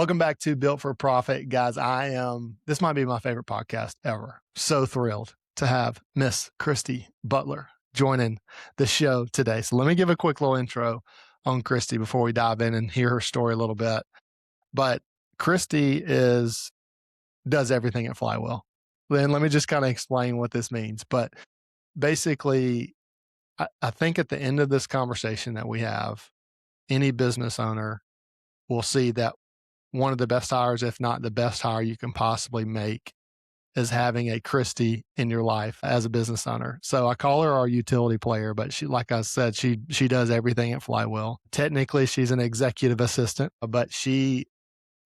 Welcome back to Built for Profit, guys. This might be my favorite podcast ever. So thrilled to have Miss Christie Butler joining the show today. So let me give a quick little intro on Christie before we dive in and hear her story a little bit. But Christie does everything at Flywheel. Then let me just kind of explain what this means. But basically, I think at the end of this conversation that we have, any business owner will see that one of the best hires, if not the best hire you can possibly make, is having a Christie in your life as a business owner. So I call her our utility player, but she, like I said, she does everything at Flywheel. Technically, she's an executive assistant, but she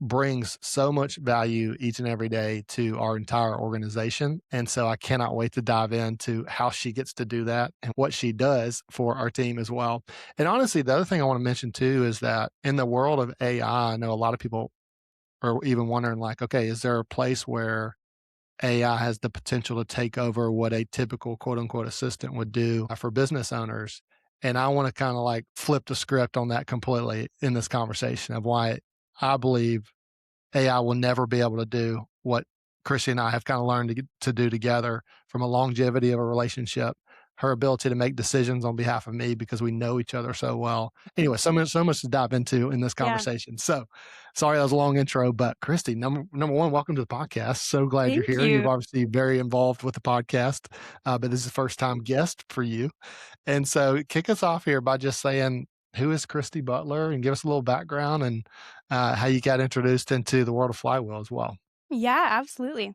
brings so much value each and every day to our entire organization. And so I cannot wait to dive into how she gets to do that and what she does for our team as well. And honestly, the other thing I want to mention too is that in the world of AI, I know a lot of people are even wondering like, okay, is there a place where AI has the potential to take over what a typical quote unquote assistant would do for business owners? And I want to kind of like flip the script on that completely in this conversation of why I believe AI will never be able to do what Chrissy and I have kind of learned to do together from a longevity of a relationship, her ability to make decisions on behalf of me because we know each other so well. Anyway, so much to dive into in this Yeah. conversation. So sorry, that was a long intro, but Christy, number one, welcome to the podcast. So glad you're Thank here. You've you. obviously very involved with the podcast, but this is the first time guest for you. And so kick us off here by just saying, who is Christy Butler, and give us a little background and how you got introduced into the world of Flywheel as well. Yeah, absolutely.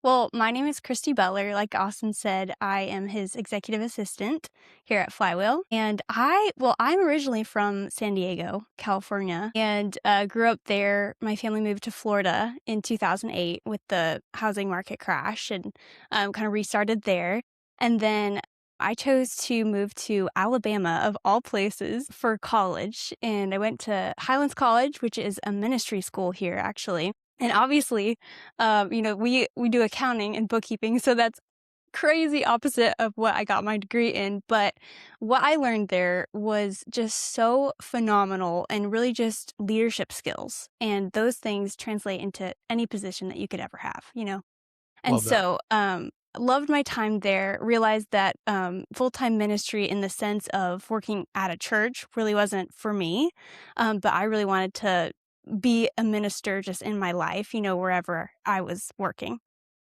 Well, my name is Christy Butler. Like Austin said, I am his executive assistant here at Flywheel. And I'm originally from San Diego, California, and grew up there. My family moved to Florida in 2008 with the housing market crash and kind of restarted there. And then I chose to move to Alabama, of all places, for college. And I went to Highlands College, which is a ministry school here, actually. And obviously, we do accounting and bookkeeping, so that's crazy opposite of what I got my degree in. But what I learned there was just so phenomenal and really just leadership skills. And those things translate into any position that you could ever have. And Love that. so, loved my time there, realized that full-time ministry in the sense of working at a church really wasn't for me. But I really wanted to be a minister just in my life, wherever I was working.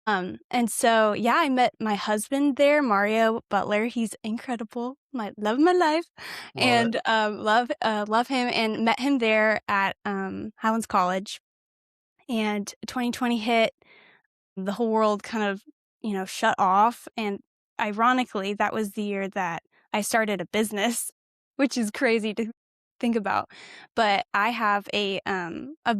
And so, yeah, I met my husband there, Mario Butler. He's incredible, my love of my life, Love it. and love him. And met him there at Highlands College. And 2020 hit, the whole world kind of, shut off. And ironically, that was the year that I started a business, which is crazy to think about. But I have a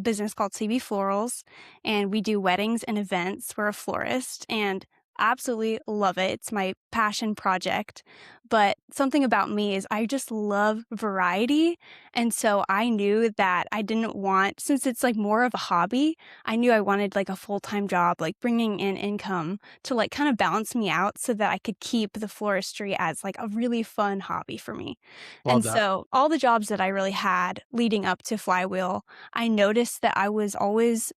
business called CB Florals, and we do weddings and events. We're a florist and absolutely love it. It's my passion project. But something about me is I just love variety. And so I knew that I didn't want, since it's like more of a hobby, I knew I wanted like a full-time job, like bringing in income to like kind of balance me out so that I could keep the floristry as like a really fun hobby for me. Love And that. so all the jobs that I really had leading up to Flywheel, I noticed that I was always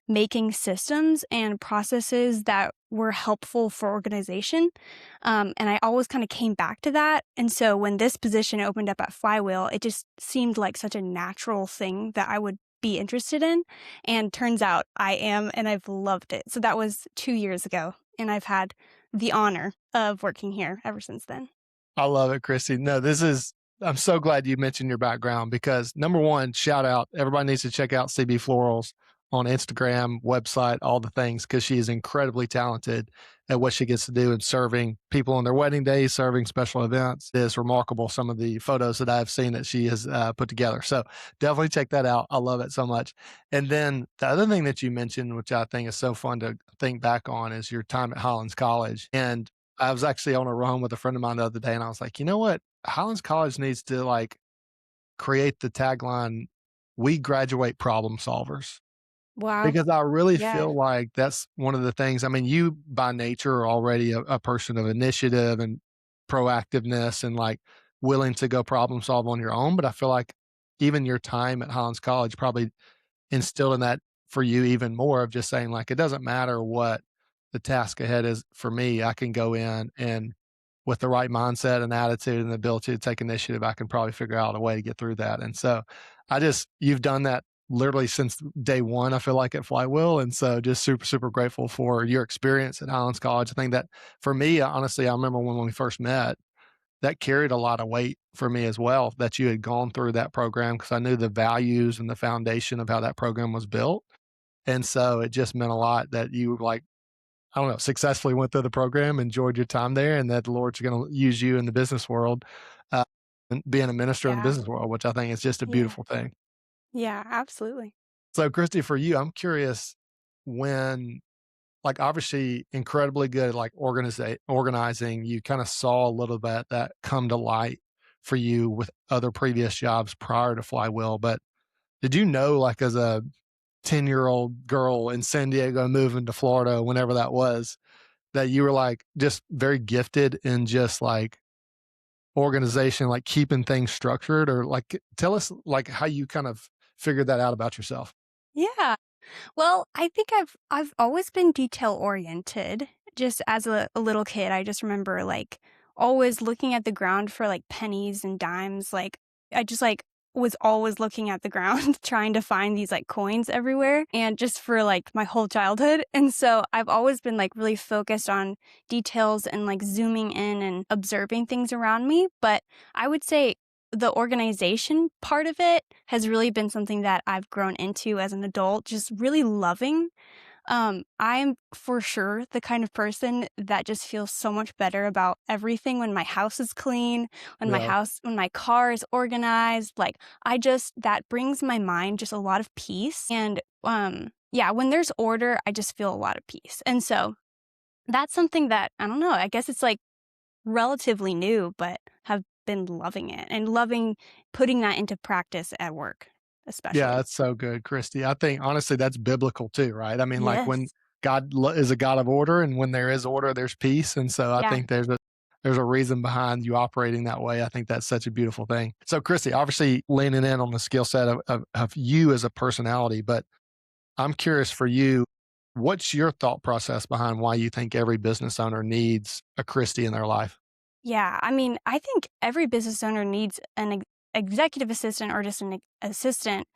making systems and processes that were helpful for organization. And I always kind of came back to that. And so when this position opened up at Flywheel, it just seemed like such a natural thing that I would be interested in. And turns out I am, and I've loved it. So that was 2 years ago. And I've had the honor of working here ever since then. I love it, Christy. No, I'm so glad you mentioned your background because number one, shout out, everybody needs to check out CB Florals on Instagram, website, all the things, because she is incredibly talented at what she gets to do in serving people on their wedding days, serving special events. It is remarkable, some of the photos that I've seen that she has put together. So definitely check that out. I love it so much. And then the other thing that you mentioned, which I think is so fun to think back on, is your time at Highlands College. And I was actually on a run with a friend of mine the other day, and I was like, you know what? Highlands College needs to like create the tagline, "We graduate problem solvers." Wow. Because I really Yeah. feel like that's one of the things. I mean, you by nature are already a person of initiative and proactiveness and like willing to go problem solve on your own. But I feel like even your time at Highlands College probably instilled in that for you even more of just saying, like, it doesn't matter what the task ahead is for me, I can go in and with the right mindset and attitude and the ability to take initiative, I can probably figure out a way to get through that. And so you've done that literally since day one, I feel like at Flywheel. And so just super, super grateful for your experience at Highlands College. I think that for me, honestly, I remember when we first met, that carried a lot of weight for me as well, that you had gone through that program because I knew the values and the foundation of how that program was built. And so it just meant a lot that you like, I don't know, successfully went through the program, enjoyed your time there, and that the Lord's going to use you in the business world, uh, and being a minister in the Yeah. business world, which I think is just a Yeah. beautiful thing. Yeah, absolutely. So, Christy, for you, I'm curious when, like, obviously incredibly good at like organizing, you kind of saw a little bit that come to light for you with other previous jobs prior to Flywheel. But did you know, like, as a 10-year-old girl in San Diego moving to Florida, whenever that was, that you were like just very gifted in just like organization, like keeping things structured, or like tell us like how you kind of figured that out about yourself? Yeah. Well, I think I've always been detail oriented. Just as a little kid, I just remember like always looking at the ground for like pennies and dimes. Like I just like was always looking at the ground trying to find these like coins everywhere and just for like my whole childhood. And so I've always been like really focused on details and like zooming in and observing things around me. But I would say the organization part of it has really been something that I've grown into as an adult, just really loving. I'm for sure the kind of person that just feels so much better about everything when my house is clean, Yeah. when my car is organized. Like, that brings my mind just a lot of peace. And, yeah, when there's order, I just feel a lot of peace. And so that's something that, I don't know, I guess it's like relatively new, but have been loving it and loving putting that into practice at work, Yeah, especially. that's so good, Christy. I think honestly that's biblical too, right? I mean, like when Yes. is a God of order, and when there is order, there's peace. And so I Yeah. think there's a reason behind you operating that way. I think that's such a beautiful thing. So, Christy, obviously leaning in on the skill set of you as a personality, but I'm curious for you, what's your thought process behind why you think every business owner needs a Christie in their life? Yeah. I mean, I think every business owner needs an executive assistant or just an assistant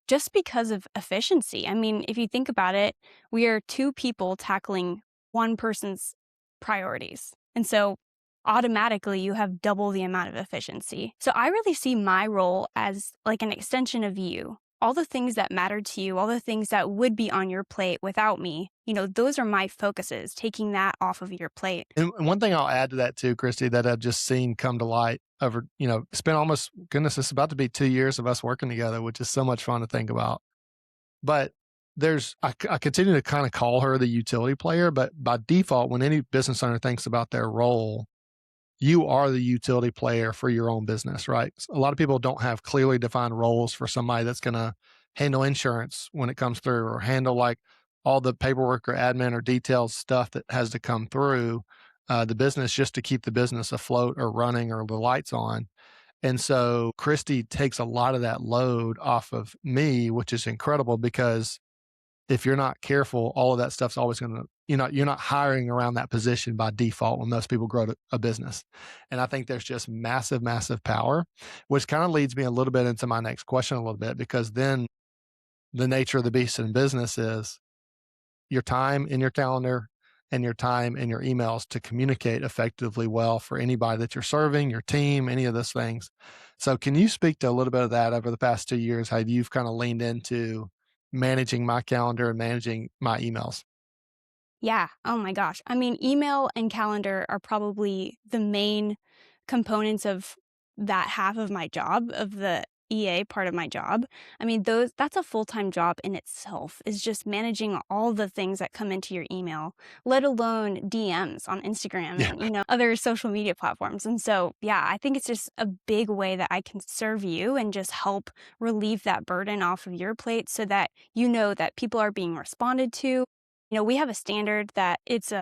just because of efficiency. I mean, if you think about it, we are two people tackling one person's priorities. And so automatically you have double the amount of efficiency. So I really see my role as like an extension of you. All the things that matter to you, all the things that would be on your plate without me, those are my focuses, taking that off of your plate. And one thing I'll add to that too, Christy, that I've just seen come to light over, it's been almost, goodness, it's about to be 2 years of us working together, which is so much fun to think about. But I continue to kind of call her the utility player, but by default, when any business owner thinks about their role, you are the utility player for your own business, right? A lot of people don't have clearly defined roles for somebody that's going to handle insurance when it comes through, or handle like all the paperwork or admin or detailed stuff that has to come through the business just to keep the business afloat or running or the lights on. And so Christy takes a lot of that load off of me, which is incredible because if you're not careful, all of that stuff's always going to, you're not hiring around that position by default when most people grow a business. And I think there's just massive, massive power, which kind of leads me a little bit into my next question a little bit, because then the nature of the beast in business is your time in your calendar and your time in your emails to communicate effectively well for anybody that you're serving, your team, any of those things. So, can you speak to a little bit of that over the past 2 years, how you've kind of leaned into managing my calendar and managing my emails? Yeah. Oh my gosh. I mean, email and calendar are probably the main components of that half of my job, of the EA part of my job. I mean, that's a full-time job in itself, is just managing all the things that come into your email, let alone DMs on Instagram Yeah. and, other social media platforms. And so, yeah, I think it's just a big way that I can serve you and just help relieve that burden off of your plate so that you know that people are being responded to. We have a standard that it's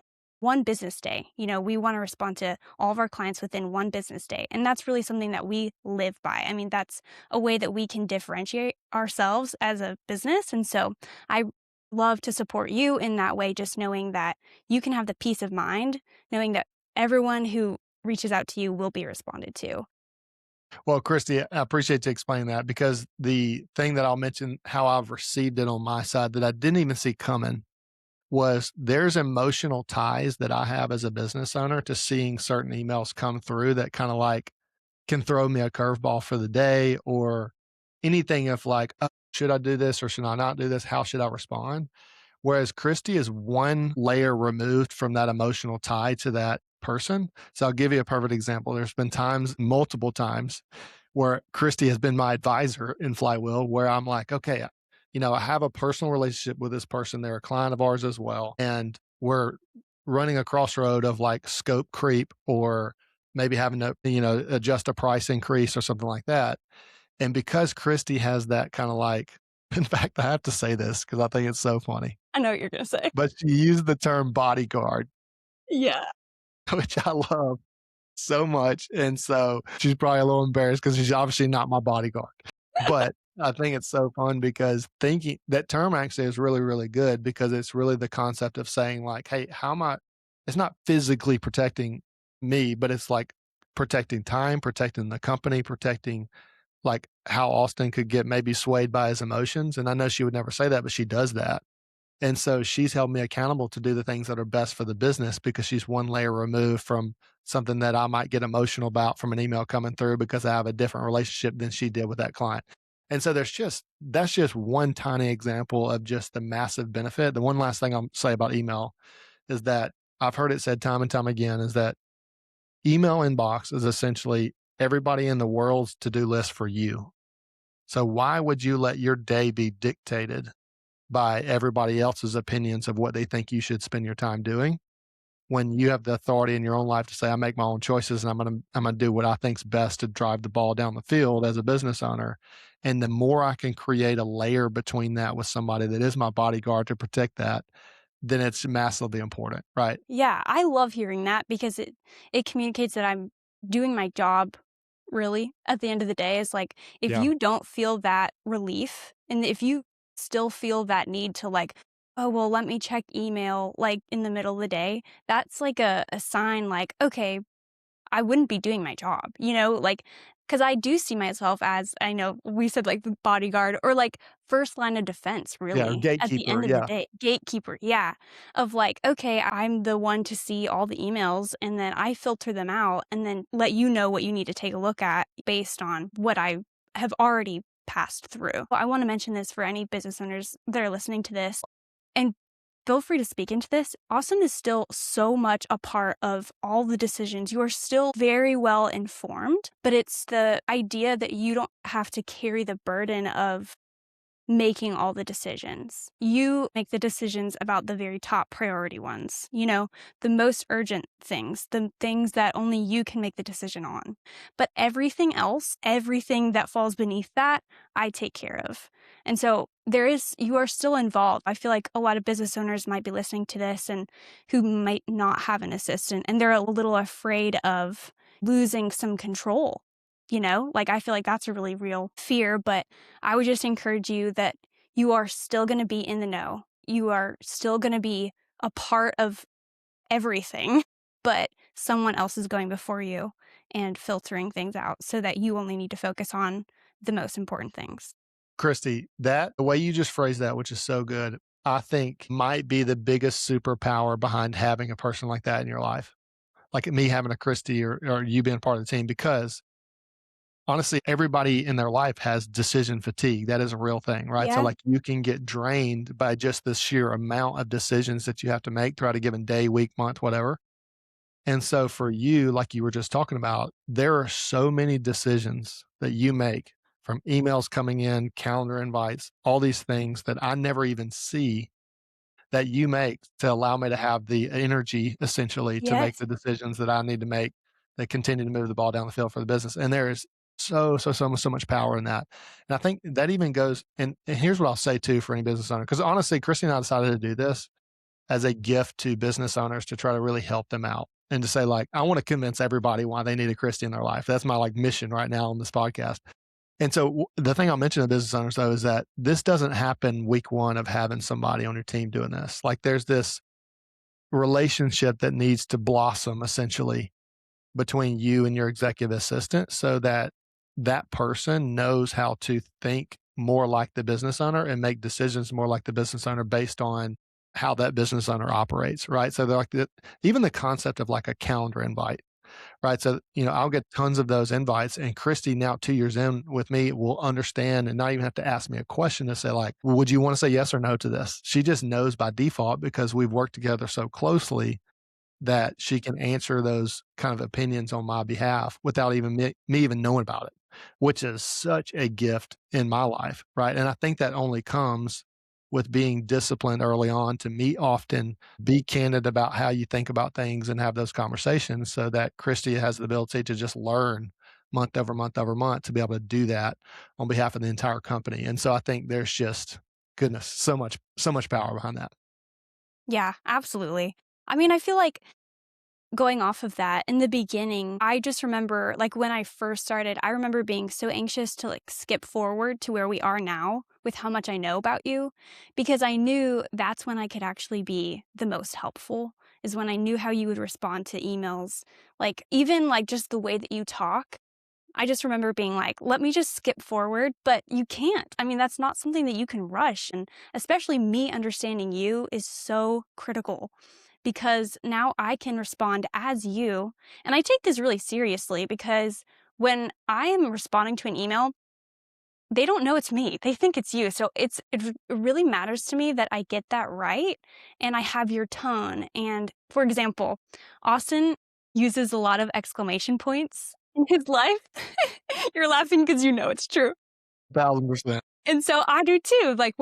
one business day. We want to respond to all of our clients within one business day. And that's really something that we live by. I mean, that's a way that we can differentiate ourselves as a business. And so I love to support you in that way, just knowing that you can have the peace of mind, knowing that everyone who reaches out to you will be responded to. Well, Christy, I appreciate you explaining that because the thing that I'll mention how I've received it on my side that I didn't even see coming was there's emotional ties that I have as a business owner to seeing certain emails come through that kind of like can throw me a curveball for the day or anything of like, oh, should I do this or should I not do this? How should I respond? Whereas Christy is one layer removed from that emotional tie to that person. So I'll give you a perfect example. There's been times, multiple times, where Christy has been my advisor in Flywheel, where I'm like, okay, I have a personal relationship with this person. They're a client of ours as well. And we're running a crossroad of like scope creep or maybe having to, adjust a price increase or something like that. And because Christy has that kind of like, in fact, I have to say this because I think it's so funny, I know what you're going to say. but she used the term bodyguard, Yeah. which I love so much. And so she's probably a little embarrassed because she's obviously not my bodyguard. But I think it's so fun because thinking that term actually is really, really good because it's really the concept of saying, like, hey, how am I? It's not physically protecting me, but it's like protecting time, protecting the company, protecting like how Austin could get maybe swayed by his emotions. And I know she would never say that, but she does that. And so she's held me accountable to do the things that are best for the business because she's one layer removed from something that I might get emotional about from an email coming through because I have a different relationship than she did with that client. And so that's just one tiny example of just the massive benefit. The one last thing I'll say about email is that I've heard it said time and time again is that email inbox is essentially everybody in the world's to-do list for you. So why would you let your day be dictated by everybody else's opinions of what they think you should spend your time doing when you have the authority in your own life to say, I make my own choices and I'm gonna do what I think's best to drive the ball down the field as a business owner. And the more I can create a layer between that with somebody that is my bodyguard to protect that, then it's massively important, right? Yeah, I love hearing that because it communicates that I'm doing my job really at the end of the day. Is like if Yeah. you don't feel that relief and if you still feel that need to like, oh well, let me check email like in the middle of the day, that's like a sign like, okay, I wouldn't be doing my job, like, because I do see myself as, I know we said like the bodyguard or like first line of defense, Yeah. Or really, at the gatekeeper. end of the Yeah. day. Gatekeeper, yeah. Of like, okay, I'm the one to see all the emails and then I filter them out and then let you know what you need to take a look at based on what I have already passed through. I want to mention this for any business owners that are listening to this. And feel free to speak into this. Austin is still so much a part of all the decisions. You are still very well informed, but it's the idea that you don't have to carry the burden of making all the decisions. You make the decisions about the very top priority ones, the most urgent things, the things that only you can make the decision on. But everything else, everything that falls beneath that, I take care of. And so you are still involved. I feel like a lot of business owners might be listening to this and who might not have an assistant and they're a little afraid of losing some control. Like I feel like that's a really real fear, but I would just encourage you that you are still going to be in the know. You are still going to be a part of everything, but someone else is going before you and filtering things out so that you only need to focus on the most important things. Christy, the way you just phrased that, which is so good, I think might be the biggest superpower behind having a person like that in your life. Like me having a Christy or you being part of the team, because honestly, everybody in their life has decision fatigue. That is a real thing, right? So Yeah. like you can get drained by just the sheer amount of decisions that you have to make throughout a given day, week, month, whatever. And so for you, like you were just talking about, there are so many decisions that you make from emails coming in, calendar invites, all these things that I never even see that you make to allow me to have the energy essentially to make Yes. the decisions that I need to make that continue to move the ball down the field for the business. And there is so much power in that. And I think that even goes, and here's what I'll say too for any business owner, because honestly, Christy and I decided to do this as a gift to business owners to try to really help them out and to say, like, I want to convince everybody why they need a Christie in their life. That's my like mission right now on this podcast. And so the thing I'll mention to business owners though is that this doesn't happen week one of having somebody on your team doing this. Like there's this relationship that needs to blossom essentially between you and your executive assistant so that that person knows how to think more like the business owner and make decisions more like the business owner based on how that business owner operates, right? So they're like even the concept of like a calendar invite, right? So, I'll get tons of those invites, and Christy, now 2 years in with me, will understand and not even have to ask me a question to say, like, well, would you want to say yes or no to this? She just knows by default because we've worked together so closely that she can answer those kind of opinions on my behalf without even me even knowing about it, which is such a gift in my life, right? And I think that only comes with being disciplined early on to meet often, be candid about how you think about things and have those conversations so that Christy has the ability to just learn month over month over month to be able to do that on behalf of the entire company. And so I think there's just goodness, so much power behind that. Yeah, absolutely. I mean, I feel like going off of that, in the beginning, I just remember, like, when I first started, I remember being so anxious to, like, skip forward to where we are now with how much I know about you, because I knew that's when I could actually be the most helpful, is when I knew how you would respond to emails. Like, even, like, just the way that you talk, I just remember being like, let me just skip forward, but you can't. I mean, that's not something that you can rush. And especially me understanding you is so critical because now I can respond as you. And I take this really seriously because when I am responding to an email, they don't know it's me. They think it's you. So it really matters to me that I get that right and I have your tone. And for example, Austin uses a lot of exclamation points in his life. You're laughing because you know it's true. 1,000%. And so I do too, like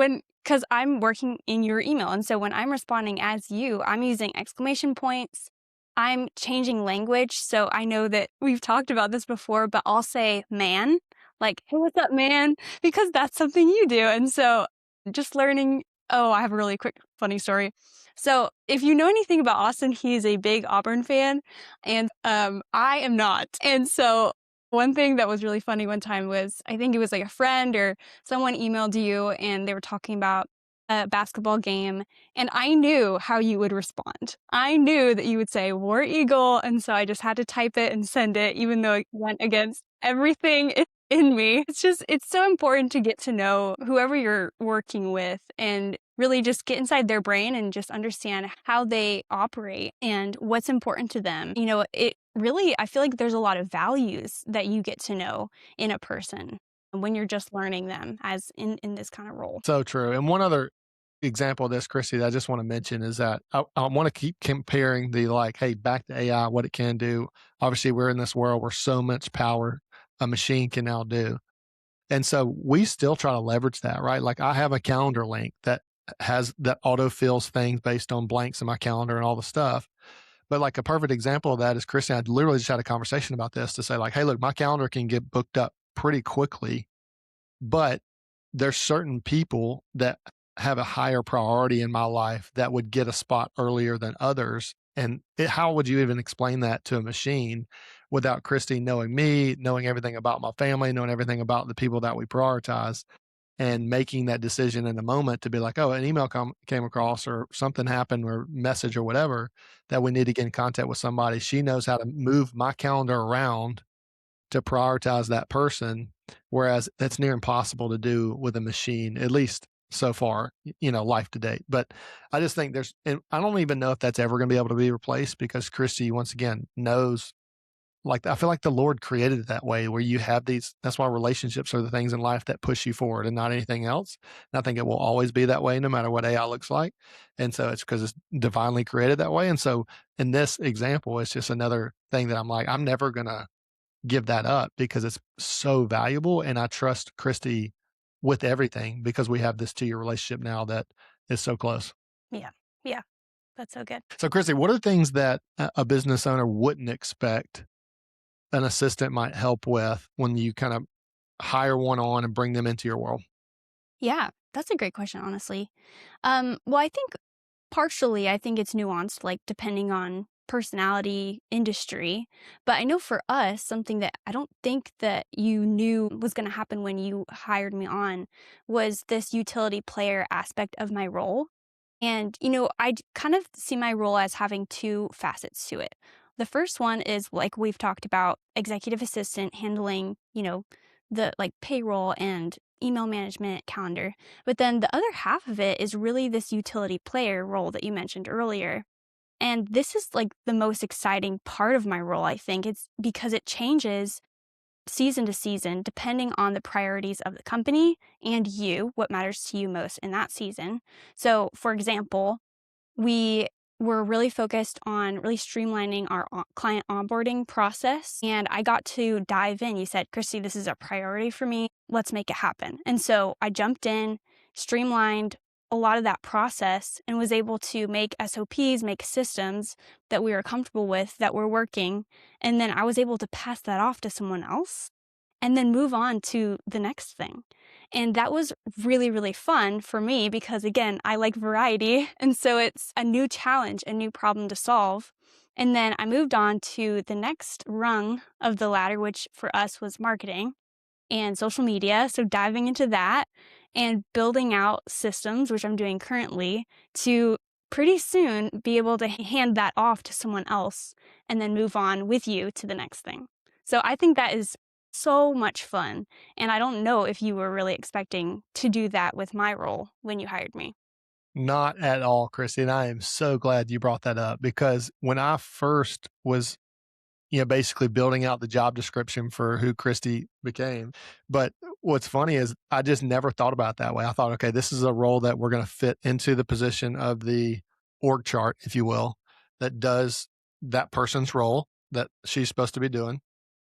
because I'm working in your email. And so when I'm responding as you, I'm using exclamation points. I'm changing language. So I know that we've talked about this before, but I'll say man, like, hey, what's up, man? Because that's something you do. And so just learning, oh, I have a really quick, funny story. So if you know anything about Austin, he's a big Auburn fan, and I am not. And so one thing that was really funny one time was, I think it was like a friend or someone emailed you and they were talking about a basketball game, and I knew how you would respond. I knew that you would say War Eagle, and so I just had to type it and send it, even though it went against everything in me. It's so important to get to know whoever you're working with and really just get inside their brain and just understand how they operate and what's important to them. It really, I feel like there's a lot of values that you get to know in a person when you're just learning them as in this kind of role. So true. And one other example of this, Christy, that I just want to mention is that I want to keep comparing the like, hey, back to AI, what it can do. Obviously, we're in this world where so much power a machine can now do. And so we still try to leverage that, right? Like I have a calendar link that auto fills things based on blanks in my calendar and all the stuff. But like a perfect example of that is Christy, I literally just had a conversation about this to say, like, hey, look, my calendar can get booked up pretty quickly, but there's certain people that have a higher priority in my life that would get a spot earlier than others. And how would you even explain that to a machine without Christy knowing me, knowing everything about my family, knowing everything about the people that we prioritize, and making that decision in the moment to be like, oh, an email came across or something happened or message or whatever that we need to get in contact with somebody. She knows how to move my calendar around to prioritize that person, whereas that's near impossible to do with a machine, at least so far, life to date. But I just think and I don't even know if that's ever going to be able to be replaced because Christy, once again, knows. Like, I feel like the Lord created it that way where you have that's why relationships are the things in life that push you forward and not anything else. And I think it will always be that way no matter what AI looks like. And so it's because it's divinely created that way. And so in this example, it's just another thing that I'm like, I'm never going to give that up because it's so valuable. And I trust Christy with everything because we have this 2 year relationship now that is so close. Yeah. Yeah. That's so good. So, Christy, what are things that a business owner wouldn't expect an assistant might help with when you kind of hire one on and bring them into your world? Yeah. That's a great question, honestly. Well, I think partially, I think it's nuanced, like depending on personality, industry. But I know for us, something that I don't think that you knew was going to happen when you hired me on was this utility player aspect of my role. And, kind of see my role as having two facets to it. The first one is, like we've talked about, executive assistant handling, the like payroll and email management, calendar. But then the other half of it is really this utility player role that you mentioned earlier. And this is like the most exciting part of my role, I think. It's because it changes season to season, depending on the priorities of the company and you, what matters to you most in that season. So, for example, we were really focused on really streamlining our client onboarding process. And I got to dive in. You said, Christy, this is a priority for me. Let's make it happen. And so I jumped in, streamlined a lot of that process, and was able to make SOPs, make systems that we were comfortable with, that were working. And then I was able to pass that off to someone else and then move on to the next thing. And that was really, really fun for me because, again, I like variety. And so it's a new challenge, a new problem to solve. And then I moved on to the next rung of the ladder, which for us was marketing and social media. So diving into that and building out systems, which I'm doing currently, to pretty soon be able to hand that off to someone else and then move on with you to the next thing. So I think that is so much fun. And I don't know if you were really expecting to do that with my role when you hired me. Not at all, Christy. And I am so glad you brought that up because when I first was, basically building out the job description for who Christy became. But what's funny is I just never thought about it that way. I thought, okay, this is a role that we're going to fit into the position of the org chart, if you will, that does that person's role that she's supposed to be doing.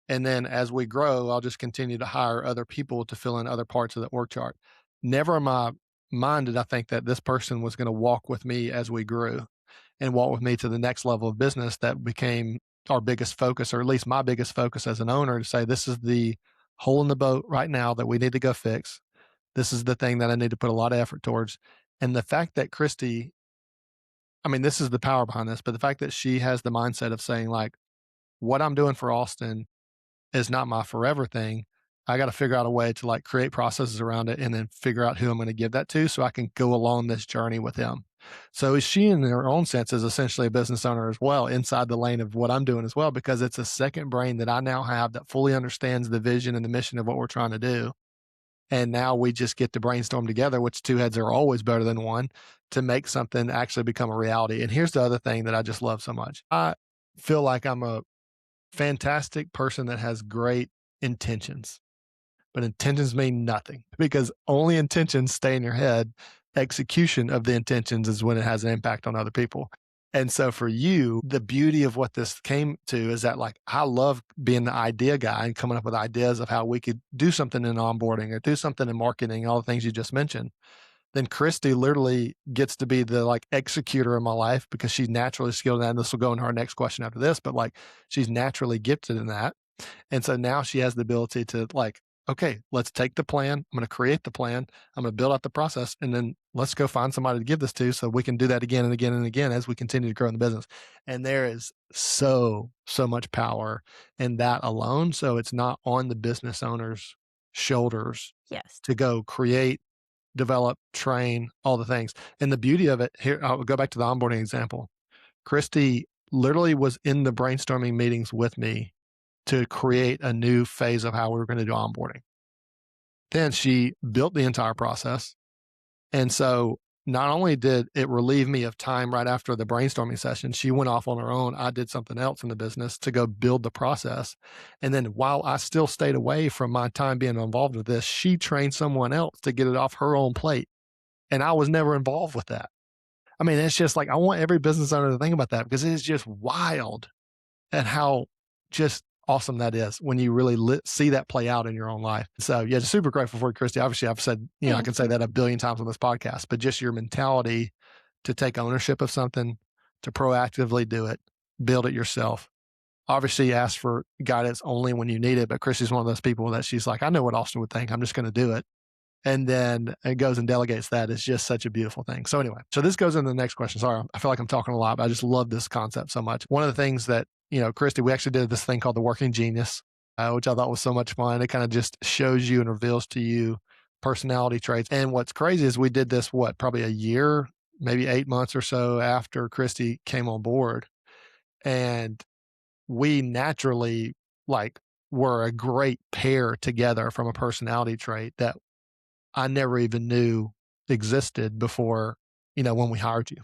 And then as we grow, I'll just continue to hire other people to fill in other parts of the org chart. Never in my mind did I think that this person was going to walk with me as we grew and walk with me to the next level of business that became our biggest focus, or at least my biggest focus as an owner, to say, this is the hole in the boat right now that we need to go fix. This is the thing that I need to put a lot of effort towards. And the fact that Christy, this is the power behind this, but the fact that she has the mindset of saying, like, what I'm doing for Austin is not my forever thing. I got to figure out a way to like create processes around it and then figure out who I'm going to give that to so I can go along this journey with him. So she, in her own sense, is essentially a business owner as well, inside the lane of what I'm doing as well, because it's a second brain that I now have that fully understands the vision and the mission of what we're trying to do. And now we just get to brainstorm together, which two heads are always better than one, to make something actually become a reality. And here's the other thing that I just love so much. I feel like I'm a fantastic person that has great intentions, but intentions mean nothing because only intentions stay in your head. Execution of the intentions is when it has an impact on other people. And so for you, the beauty of what this came to is that, like, I love being the idea guy and coming up with ideas of how we could do something in onboarding or do something in marketing, all the things you just mentioned. Then Christy literally gets to be the like executor of my life because she's naturally skilled in that. And this will go into our next question after this, but like she's naturally gifted in that. And so now she has the ability to like, okay, let's take the plan. I'm going to create the plan. I'm going to build out the process, and then let's go find somebody to give this to so we can do that again and again and again as we continue to grow in the business. And there is so much power in that alone. So it's not on the business owner's shoulders Yes. to go create, develop, train, all the things. And the beauty of it here, I'll go back to the onboarding example. Christy literally was in the brainstorming meetings with me to create a new phase of how we were going to do onboarding. Then she built the entire process. And so not only did it relieve me of time right after the brainstorming session, she went off on her own. I did something else in the business to go build the process. And then while I still stayed away from my time being involved with this, she trained someone else to get it off her own plate. And I was never involved with that. It's just like, I want every business owner to think about that because it is just wild at how just awesome that is when you really see that play out in your own life. So yeah, just super grateful for you, Christy. Obviously I've said, I can say that a billion times on this podcast, but just your mentality to take ownership of something, to proactively do it, build it yourself. Obviously ask for guidance only when you need it, but Christy's one of those people that she's like, I know what Austin would think. I'm just going to do it. and then it goes and delegates that. It's just such a beautiful thing. So anyway, so this goes into the next question. Sorry, I feel like I'm talking a lot, but I just love this concept so much. One of the things that, Christy, we actually did this thing called the Working Genius, which I thought was so much fun. It kind of just shows you and reveals to you personality traits. And what's crazy is we did this, probably a year, maybe 8 months or so after Christy came on board. And we naturally like were a great pair together from a personality trait that I never even knew existed before, when we hired you.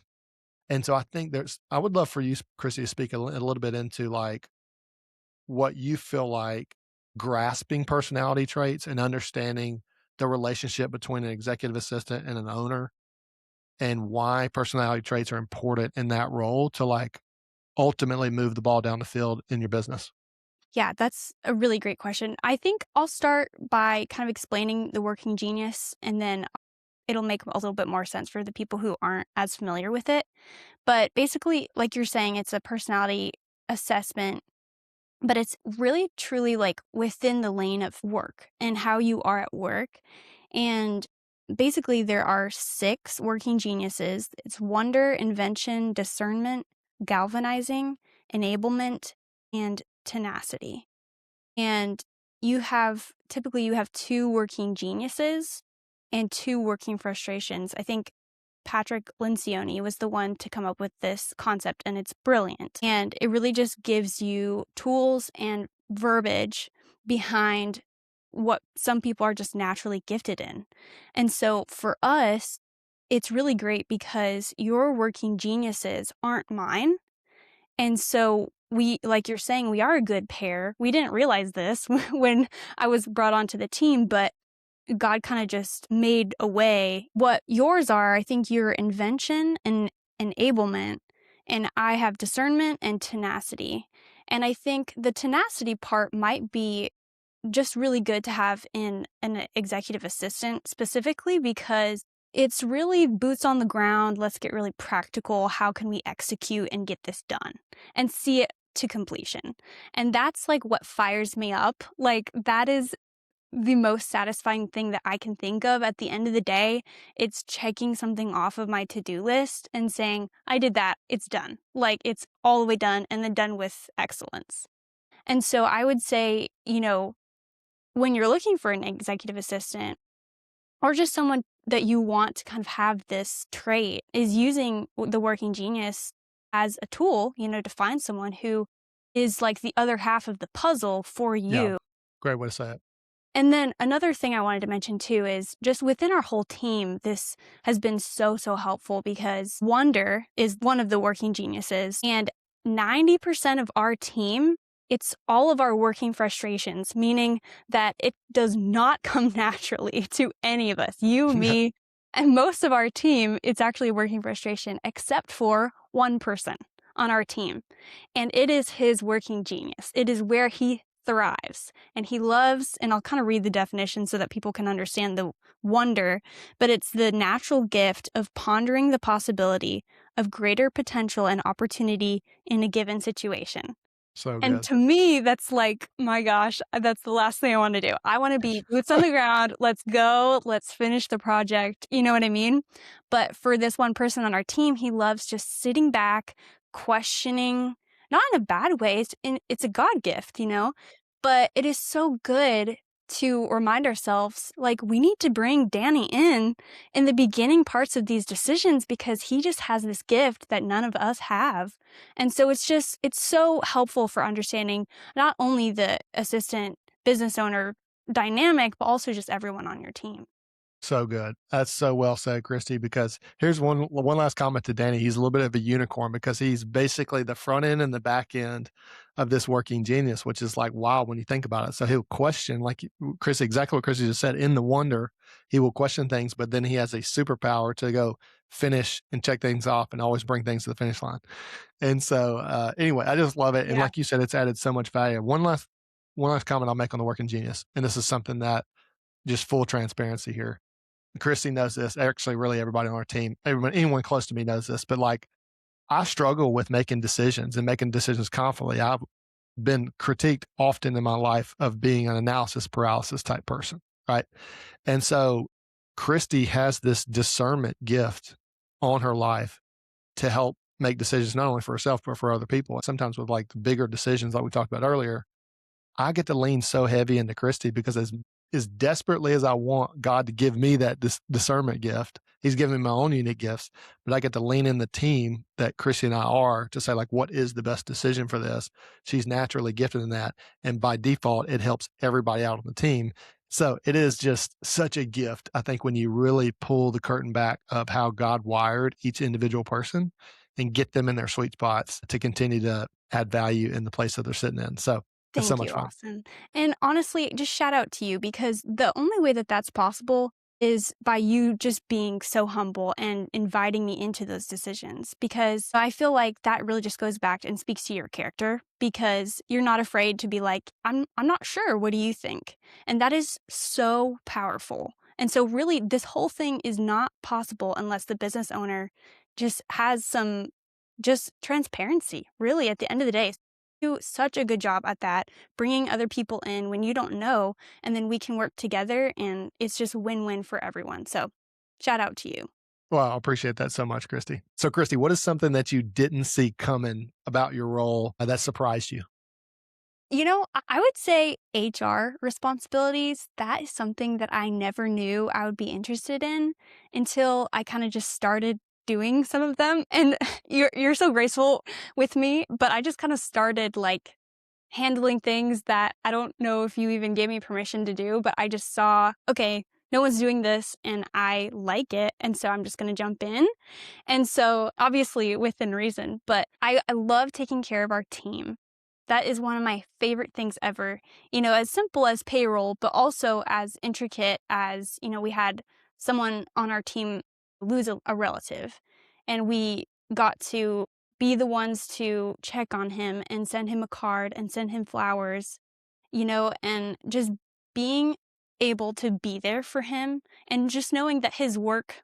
And so I think I would love for you, Christy, to speak a little bit into like what you feel like grasping personality traits and understanding the relationship between an executive assistant and an owner, and why personality traits are important in that role to like ultimately move the ball down the field in your business. Yeah, that's a really great question. I think I'll start by kind of explaining the working genius, and then it'll make a little bit more sense for the people who aren't as familiar with it. But basically, like you're saying, it's a personality assessment, but it's really truly like within the lane of work and how you are at work. And basically, there are 6 working geniuses. It's wonder, invention, discernment, galvanizing, enablement, and tenacity. And typically you have 2 working geniuses and 2 working frustrations. I think Patrick Lencioni was the one to come up with this concept, and it's brilliant. And it really just gives you tools and verbiage behind what some people are just naturally gifted in. And so for us, it's really great because your working geniuses aren't mine. And so like you're saying, we are a good pair. We didn't realize this when I was brought onto the team, but God kind of just made a way. What yours are, I think your invention and enablement, and I have discernment and tenacity. And I think the tenacity part might be just really good to have in an executive assistant specifically because it's really boots on the ground. Let's get really practical. How can we execute and get this done and see it to completion? And that's like what fires me up. Like that is the most satisfying thing that I can think of at the end of the day. It's checking something off of my to-do list and saying, I did that, it's done. Like it's all the way done and then done with excellence. And so I would say, when you're looking for an executive assistant or just someone that you want to kind of have this trait is using the working genius as a tool, to find someone who is like the other half of the puzzle for you. Yeah. Great way to say it. And then another thing I wanted to mention too is just within our whole team, this has been so helpful because wonder is one of the working geniuses, and 90% of our team, it's all of our working frustrations, meaning that it does not come naturally to any of us, you, me, and most of our team, it's actually a working frustration except for one person on our team. And it is his working genius. It is where he thrives and he loves, and I'll kind of read the definition so that people can understand the wonder, but it's the natural gift of pondering the possibility of greater potential and opportunity in a given situation. So And good. to me, that's like, my gosh, that's the last thing I want to do. I want to be boots on the ground. Let's go. Let's finish the project. You know what I mean? But for this one person on our team, he loves just sitting back, questioning, not in a bad way. It's a God gift, but it is so good to remind ourselves, like, we need to bring Danny in the beginning parts of these decisions because he just has this gift that none of us have. And so it's so helpful for understanding not only the assistant business owner dynamic, but also just everyone on your team. So good. That's so well said, Christy, because here's one last comment to Danny. He's a little bit of a unicorn because he's basically the front end and the back end of this working genius, which is like wild when you think about it. So he'll question, like Chris, exactly what Christy just said, in the wonder, he will question things, but then he has a superpower to go finish and check things off and always bring things to the finish line. And so anyway, I just love it. And Yeah. like you said, it's added so much value. One last comment I'll make on the working genius. And this is something that just full transparency here. Christy knows this. Actually, really everybody on our team, anyone close to me knows this, but like I struggle with making decisions and making decisions confidently. I've been critiqued often in my life of being an analysis paralysis type person. Right. And so Christie has this discernment gift on her life to help make decisions not only for herself, but for other people. Sometimes with like the bigger decisions like we talked about earlier, I get to lean so heavy into Christie because as desperately as I want God to give me that discernment gift, He's given me my own unique gifts, but I get to lean in the team that Christie and I are to say, like, what is the best decision for this? She's naturally gifted in that. And by default, it helps everybody out on the team. So it is just such a gift, I think, when you really pull the curtain back of how God wired each individual person and get them in their sweet spots to continue to add value in the place that they're sitting in. So it's so Thank much you, fun. Austin. And honestly, just shout out to you because the only way that that's possible is by you just being so humble and inviting me into those decisions. Because I feel like that really just goes back and speaks to your character because you're not afraid to be like, I'm not sure. What do you think? And that is so powerful. And so really this whole thing is not possible unless the business owner just has some just transparency, really, at the end of the day. Do such a good job at that, bringing other people in when you don't know, and then we can work together, and it's just win-win for everyone. So, shout out to you. Well, I appreciate that so much, Christie. So, Christie, what is something that you didn't see coming about your role that surprised you? You know, I would say HR responsibilities, that is something that I never knew I would be interested in until I kind of just started doing some of them. And you're so graceful with me, but I just kind of started like handling things that I don't know if you even gave me permission to do, but I just saw, okay, no one's doing this and I like it. And so I'm just going to jump in. And so obviously within reason, but I love taking care of our team. That is one of my favorite things ever. You know, as simple as payroll, but also as intricate as, you know, we had someone on our team lose a relative and we got to be the ones to check on him and send him a card and send him flowers, you know, and just being able to be there for him and just knowing that his work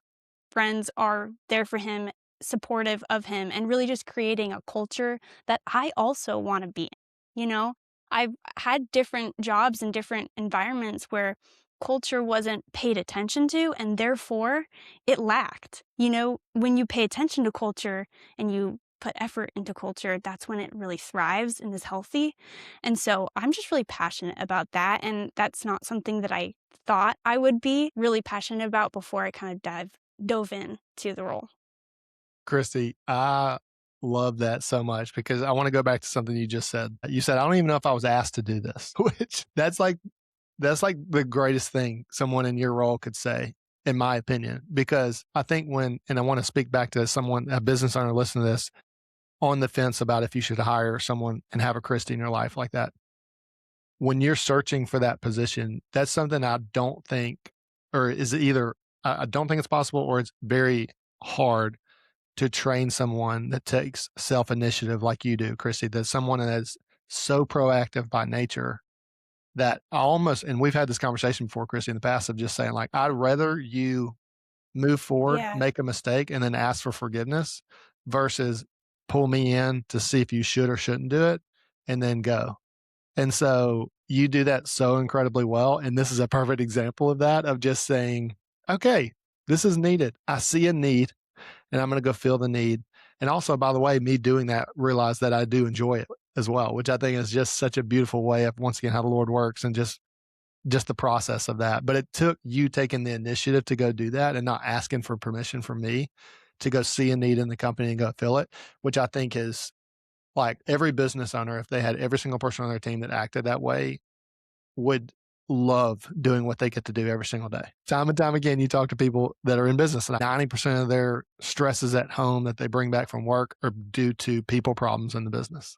friends are there for him, supportive of him, and really just creating a culture that I also want to be in. You know, I've had different jobs in different environments where culture wasn't paid attention to, and therefore it lacked. You know, when you pay attention to culture and you put effort into culture, that's when it really thrives and is healthy. And so I'm just really passionate about that. And that's not something that I thought I would be really passionate about before I kind of dove in to the role. Christie, I love that so much because I want to go back to something you just said. You said, I don't even know if I was asked to do this, which that's like the greatest thing someone in your role could say, in my opinion, because I think and I want to speak back to someone, a business owner listening to this, on the fence about if you should hire someone and have a Christie in your life like that. When you're searching for that position, that's something I don't think, or is it either, I don't think it's possible or it's very hard to train someone that takes self initiative like you do, Christie, that's someone that is so proactive by nature that I almost, and we've had this conversation before, Christie, in the past of just saying, like, I'd rather you move forward, Yeah. make a mistake, and then ask for forgiveness versus pull me in to see if you should or shouldn't do it and then go. And so you do that so incredibly well. And this is a perfect example of that, of just saying, okay, this is needed. I see a need and I'm going to go fill the need. And also, by the way, me doing that, realize that I do enjoy it as well, which I think is just such a beautiful way of, once again, how the Lord works and just the process of that. But it took you taking the initiative to go do that and not asking for permission from me to go see a need in the company and go fill it, which I think is like every business owner, if they had every single person on their team that acted that way, would love doing what they get to do every single day. Time and time again, you talk to people that are in business, and 90% of their stresses at home that they bring back from work are due to people problems in the business.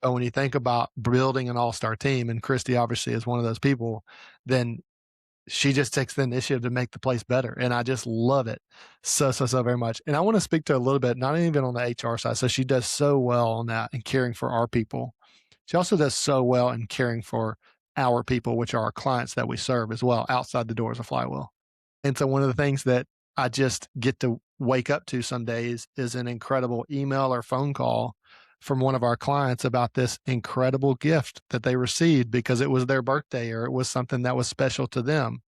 But when you think about building an all-star team, and Christie obviously is one of those people, then she just takes the initiative to make the place better. And I just love it so very much. And I want to speak to her a little bit, not even on the HR side. So she does so well on that and caring for our people. She also does so well in caring for our people, which are our clients that we serve as well, outside the doors of Flywheel. And so one of the things that I just get to wake up to some days is an incredible email or phone call from one of our clients about this incredible gift that they received because it was their birthday or it was something that was special to them.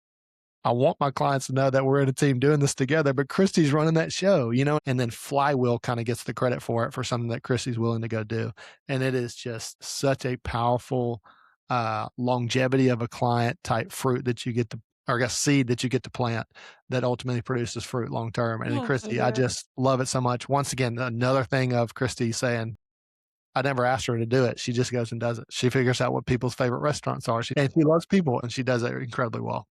I want my clients to know that we're in a team doing this together, but Christie's running that show, and then Flywheel kind of gets the credit for it for something that Christie's willing to go do. And it is just such a powerful longevity of a client type fruit that you get to, or I guess seed that you get to plant that ultimately produces fruit long term. And then Oh, for Christy, I sure. just love it so much. Once again, another thing of Christy saying, I never asked her to do it. She just goes and does it. She figures out what people's favorite restaurants are. And she loves people and she does it incredibly well.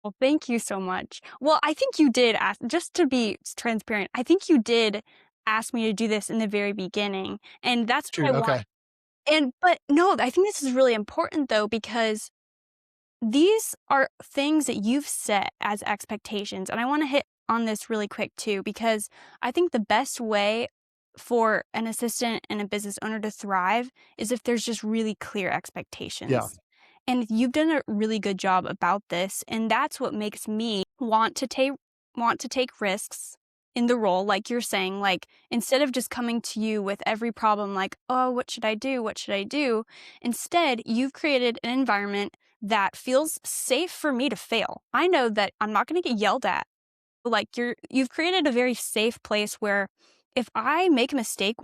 Well, thank you so much. Well, I think you did ask, just to be transparent, I think you did ask me to do this in the very beginning. And that's what Shoot. I want. Okay. But no, I think this is really important though, because these are things that you've set as expectations. And I want to hit on this really quick too, because I think the best way for an assistant and a business owner to thrive is if there's just really clear Yeah. expectations. And you've done a really good job about this. And that's what makes me want to take risks in the role, like you're saying, like instead of just coming to you with every problem like, oh, what should I do? What should I do? Instead, you've created an environment that feels safe for me to fail. I know that I'm not going to get yelled at. Like you've created a very safe place where if I make a mistake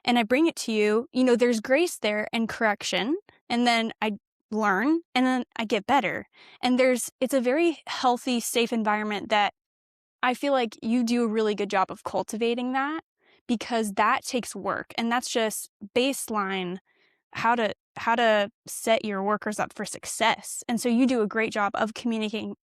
and I bring it to you, there's grace there and correction, and then I learn and then I get better. And it's a very healthy, safe environment that I feel like you do a really good job of cultivating that, because that takes work, and that's just baseline how to set your workers up for success. And so you do a great job of communicating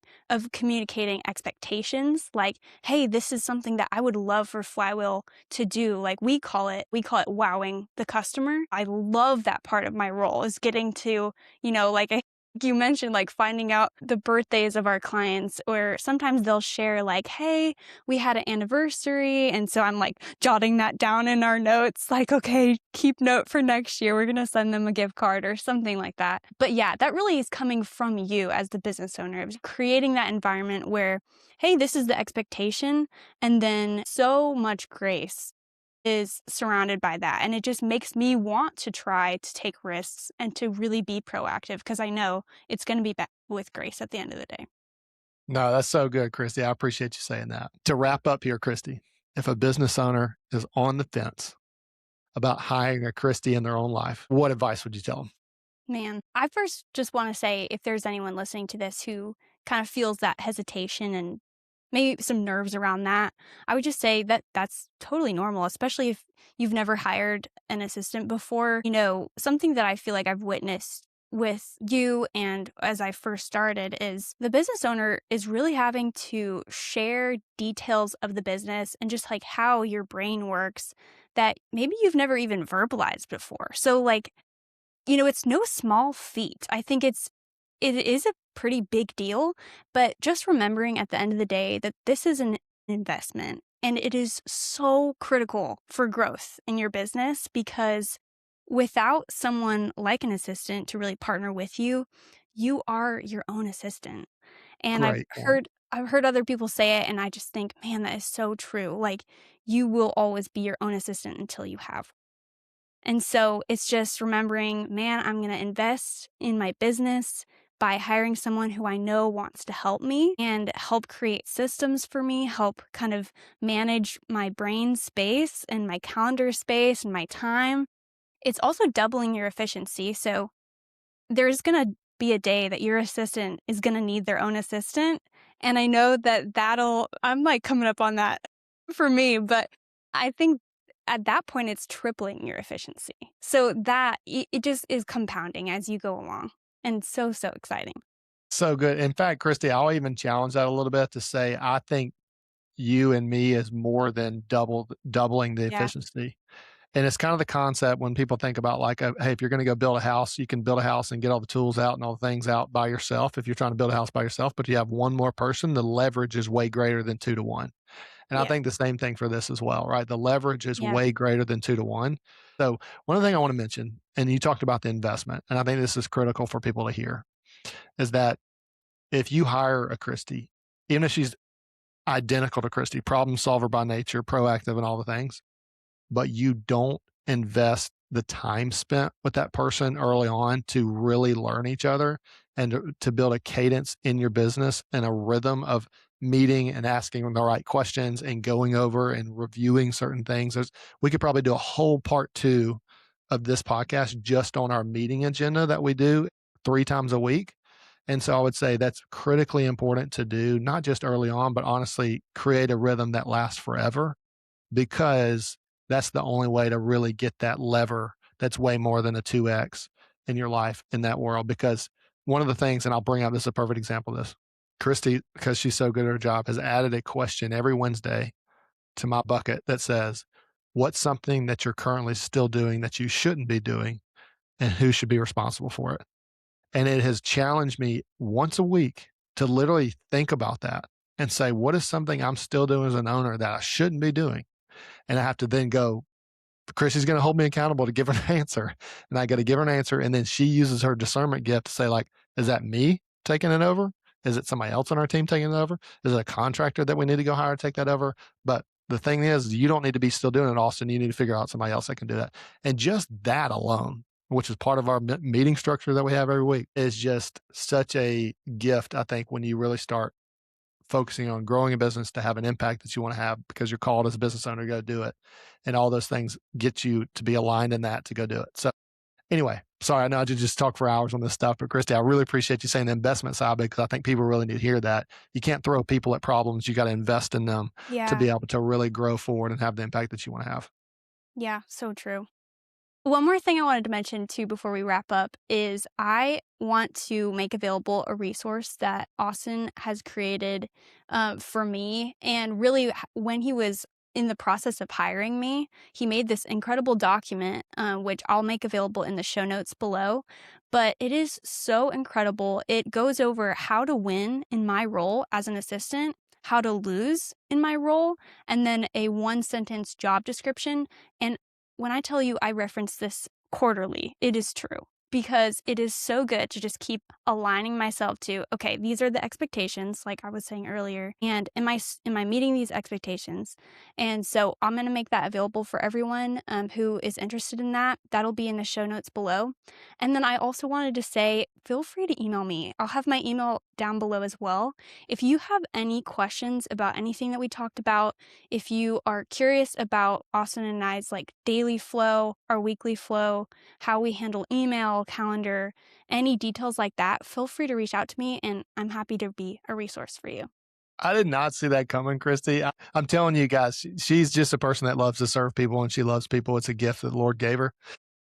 expectations, like, hey, this is something that I would love for Flywheel to do. Like we call it wowing the customer. I love that part of my role, is getting to, like you mentioned, like finding out the birthdays of our clients, or sometimes they'll share like, hey, we had an anniversary. And so I'm like jotting that down in our notes, like, okay, keep note for next year. We're going to send them a gift card or something like that. But yeah, that really is coming from you as the business owner, of creating that environment where, hey, this is the expectation. And then so much grace is surrounded by that. And it just makes me want to try to take risks and to really be proactive, because I know it's going to be with grace at the end of the day. No, that's so good, Christy. I appreciate you saying that. To wrap up here, Christy, if a business owner is on the fence about hiring a Christy in their own life, what advice would you tell them? Man, I first just want to say, if there's anyone listening to this who kind of feels that hesitation and maybe some nerves around that, I would just say that that's totally normal, especially if you've never hired an assistant before. Something that I feel like I've witnessed with you and as I first started is the business owner is really having to share details of the business and just like how your brain works that maybe you've never even verbalized before. So like, it's no small feat. I think it is a pretty big deal, but just remembering at the end of the day that this is an investment, and it is so critical for growth in your business, because without someone like an assistant to really partner with you, you are your own assistant. And I've Great point. heard I've heard other people say it, and I just think, man, that is so true. Like, you will always be your own assistant until you have. And so it's just remembering, man, I'm going to invest in my business by hiring someone who I know wants to help me and help create systems for me, help kind of manage my brain space and my calendar space and my time. It's also doubling your efficiency. So there's going to be a day that your assistant is going to need their own assistant. And I know that I'm like coming up on that for me, but I think at that point it's tripling your efficiency. So that it just is compounding as you go along, and so, so exciting. So good. In fact, Christy, I'll even challenge that a little bit to say, I think you and me is more than doubling the Yeah. efficiency. And it's kind of the concept when people think about like, hey, if you're going to go build a house, you can build a house and get all the tools out and all the things out by yourself if you're trying to build a house by yourself. But you have one more person, the leverage is way greater than 2 to 1. And I Yeah. think the same thing for this as well, right? The leverage is Yeah. way greater than 2 to 1. So one other thing I want to mention, and you talked about the investment, and I think this is critical for people to hear, is that if you hire a Christie, even if she's identical to Christie, problem solver by nature, proactive and all the things, but you don't invest the time spent with that person early on to really learn each other and to build a cadence in your business and a rhythm of meeting and asking the right questions and going over and reviewing certain things. We could probably do a whole part two of this podcast just on our meeting agenda that we do 3 times a week. And so I would say that's critically important to do, not just early on, but honestly, create a rhythm that lasts forever, because that's the only way to really get that lever that's way more than a 2x in your life in that world. Because one of the things, and I'll bring up this is a perfect example of this, Christy, because she's so good at her job, has added a question every Wednesday to my bucket that says, what's something that you're currently still doing that you shouldn't be doing, and who should be responsible for it? And it has challenged me once a week to literally think about that and say, what is something I'm still doing as an owner that I shouldn't be doing? And I have to then go, Chrissy's going to hold me accountable to give her an answer. And I got to give her an answer. And then she uses her discernment gift to say, like, is that me taking it over? Is it somebody else on our team taking it over? Is it a contractor that we need to go hire to take that over? But the thing is, you don't need to be still doing it, Austin. You need to figure out somebody else that can do that. And just that alone, which is part of our meeting structure that we have every week, is just such a gift, I think, when you really start focusing on growing a business to have an impact that you want to have, because you're called as a business owner to go do it. And all those things get you to be aligned in that to go do it. So anyway, sorry, I know I just talk for hours on this stuff, but Christy, I really appreciate you saying the investment side, because I think people really need to hear that. You can't throw people at problems. You got to invest in them to Yeah. be able to really grow forward and have the impact that you want to have. Yeah, so true. One more thing I wanted to mention too before we wrap up is I want to make available a resource that Austin has created for me. And really, when he was in the process of hiring me, he made this incredible document, which I'll make available in the show notes below. But it is so incredible. It goes over how to win in my role as an assistant, how to lose in my role, and then a 1-sentence job description. And when I tell you I reference this quarterly, it is true, because it is so good to just keep aligning myself to, okay, these are the expectations, like I was saying earlier, and am I meeting these expectations? And so I'm going to make that available for everyone who is interested in that. That'll be in the show notes below. And then I also wanted to say, feel free to email me. I'll have my email down below as well. If you have any questions about anything that we talked about, if you are curious about Austin and I's like daily flow, our weekly flow, how we handle email, calendar, any details like that, feel free to reach out to me, and I'm happy to be a resource for you. I did not see that coming, Christy. I'm telling you guys, she's just a person that loves to serve people, and she loves people. It's a gift that the Lord gave her.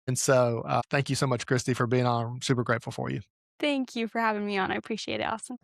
And so thank you so much, Christy, for being on. I'm super grateful for you. Thank you for having me on. I appreciate it, Austin.